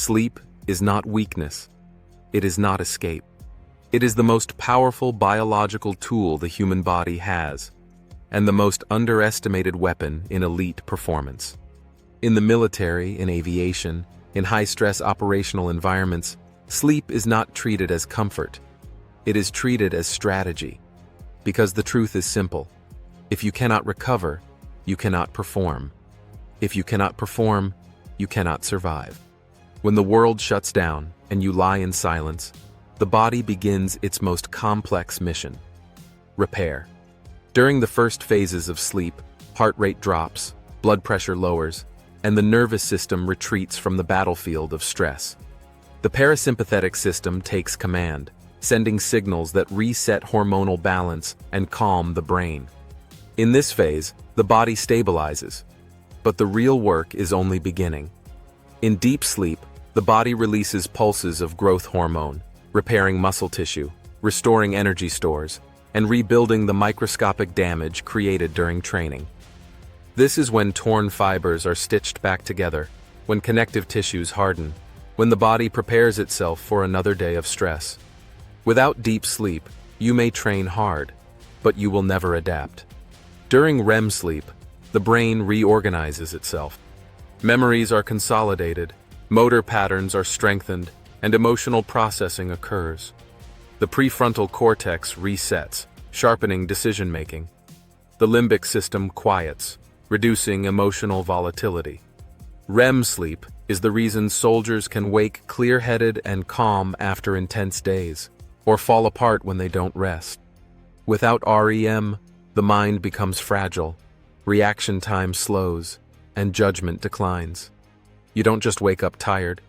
Sleep is not weakness. It is not escape. It is the most powerful biological tool the human body has, and the most underestimated weapon in elite performance. In the military, in aviation, in high-stress operational environments, sleep is not treated as comfort. It is treated as strategy. Because the truth is simple. If you cannot recover, you cannot perform. If you cannot perform, you cannot survive. When the world shuts down and you lie in silence, the body begins its most complex mission: repair. During the first phases of sleep, heart rate drops, blood pressure lowers, and the nervous system retreats from the battlefield of stress. The parasympathetic system takes command, sending signals that reset hormonal balance and calm the brain. In this phase, the body stabilizes, but the real work is only beginning. In deep sleep, the body releases pulses of growth hormone, repairing muscle tissue, restoring energy stores, and rebuilding the microscopic damage created during training. This is when torn fibers are stitched back together, when connective tissues harden, when the body prepares itself for another day of stress. Without deep sleep, you may train hard, but you will never adapt. During REM sleep, the brain reorganizes itself. Memories are consolidated, motor patterns are strengthened, and emotional processing occurs. The prefrontal cortex resets, sharpening decision-making. The limbic system quiets, reducing emotional volatility. REM sleep is the reason soldiers can wake clear-headed and calm after intense days, or fall apart when they don't rest. Without REM, the mind becomes fragile, reaction time slows, and judgment declines. You don't just wake up tired,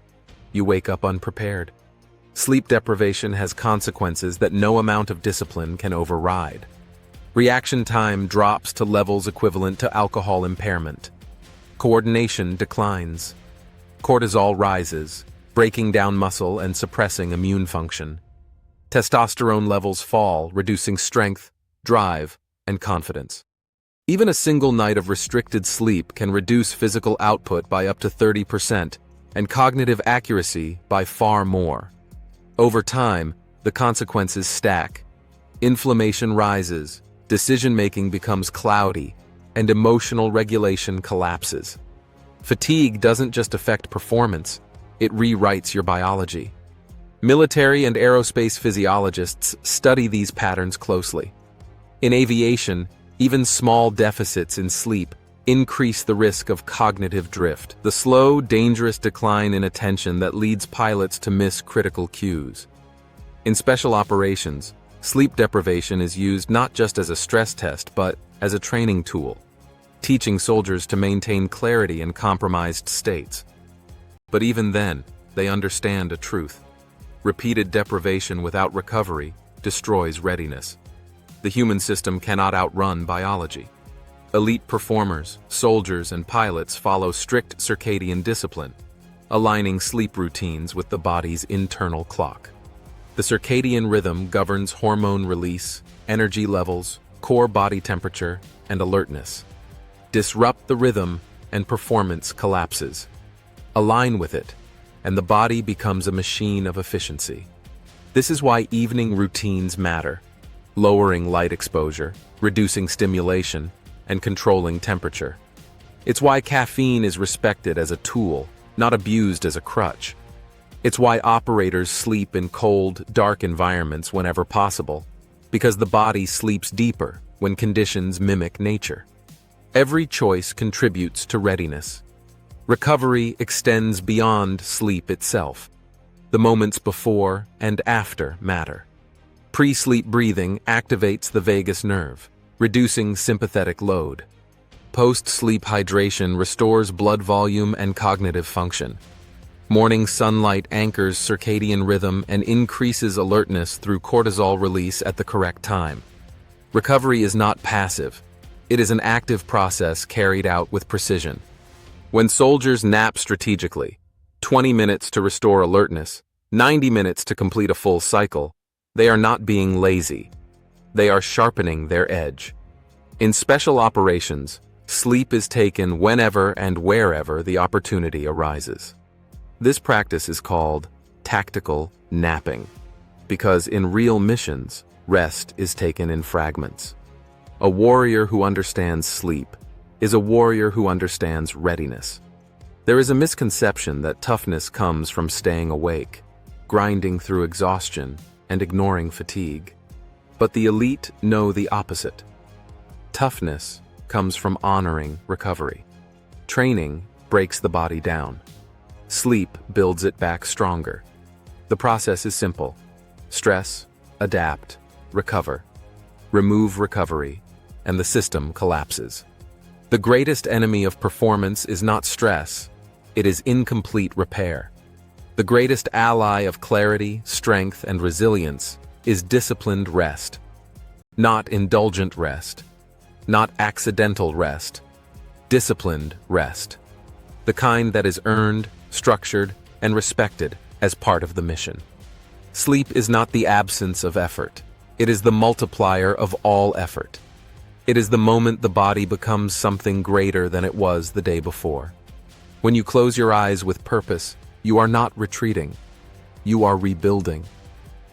you wake up unprepared. Sleep deprivation has consequences that no amount of discipline can override. Reaction time drops to levels equivalent to alcohol impairment. Coordination declines. Cortisol rises, breaking down muscle and suppressing immune function. Testosterone levels fall, reducing strength, drive, and confidence. Even a single night of restricted sleep can reduce physical output by up to 30% and cognitive accuracy by far more. Over time, the consequences stack. Inflammation rises, decision-making becomes cloudy, and emotional regulation collapses. Fatigue doesn't just affect performance, it rewrites your biology. Military and aerospace physiologists study these patterns closely. In aviation, even small deficits in sleep increase the risk of cognitive drift, the slow, dangerous decline in attention that leads pilots to miss critical cues. In special operations, sleep deprivation is used not just as a stress test but as a training tool, teaching soldiers to maintain clarity in compromised states. But even then, they understand a truth. Repeated deprivation without recovery destroys readiness. The human system cannot outrun biology. Elite performers, soldiers, and pilots follow strict circadian discipline, aligning sleep routines with the body's internal clock. The circadian rhythm governs hormone release, energy levels, core body temperature, and alertness. Disrupt the rhythm, and performance collapses. Align with it, and the body becomes a machine of efficiency. This is why evening routines matter: lowering light exposure, reducing stimulation, and controlling temperature. It's why caffeine is respected as a tool, not abused as a crutch. It's why operators sleep in cold, dark environments whenever possible, because the body sleeps deeper when conditions mimic nature. Every choice contributes to readiness. Recovery extends beyond sleep itself. The moments before and after matter. Pre-sleep breathing activates the vagus nerve, reducing sympathetic load. Post-sleep hydration restores blood volume and cognitive function. Morning sunlight anchors circadian rhythm and increases alertness through cortisol release at the correct time. Recovery is not passive. It is an active process carried out with precision. When soldiers nap strategically, 20 minutes to restore alertness, 90 minutes to complete a full cycle, they are not being lazy. They are sharpening their edge. In special operations, sleep is taken whenever and wherever the opportunity arises. This practice is called tactical napping, because in real missions, rest is taken in fragments. A warrior who understands sleep is a warrior who understands readiness. There is a misconception that toughness comes from staying awake, grinding through exhaustion, and ignoring fatigue. But the elite know the opposite. Toughness comes from honoring recovery. Training breaks the body down. Sleep builds it back stronger. The process is simple. Stress, adapt, recover. Remove recovery, and the system collapses. The greatest enemy of performance is not stress, it is incomplete repair. The greatest ally of clarity, strength, and resilience is disciplined rest. Not indulgent rest. Not accidental rest. Disciplined rest. The kind that is earned, structured, and respected as part of the mission. Sleep is not the absence of effort. It is the multiplier of all effort. It is the moment the body becomes something greater than it was the day before. When you close your eyes with purpose, you are not retreating. You are rebuilding.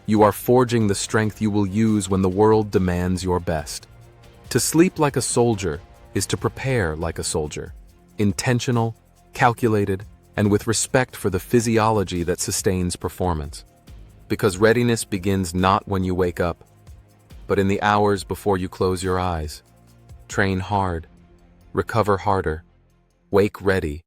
You are forging the strength you will use when the world demands your best. To sleep like a soldier is to prepare like a soldier, intentional, calculated, and with respect for the physiology that sustains performance. Because readiness begins not when you wake up, but in the hours before you close your eyes. Train hard, recover harder, wake ready,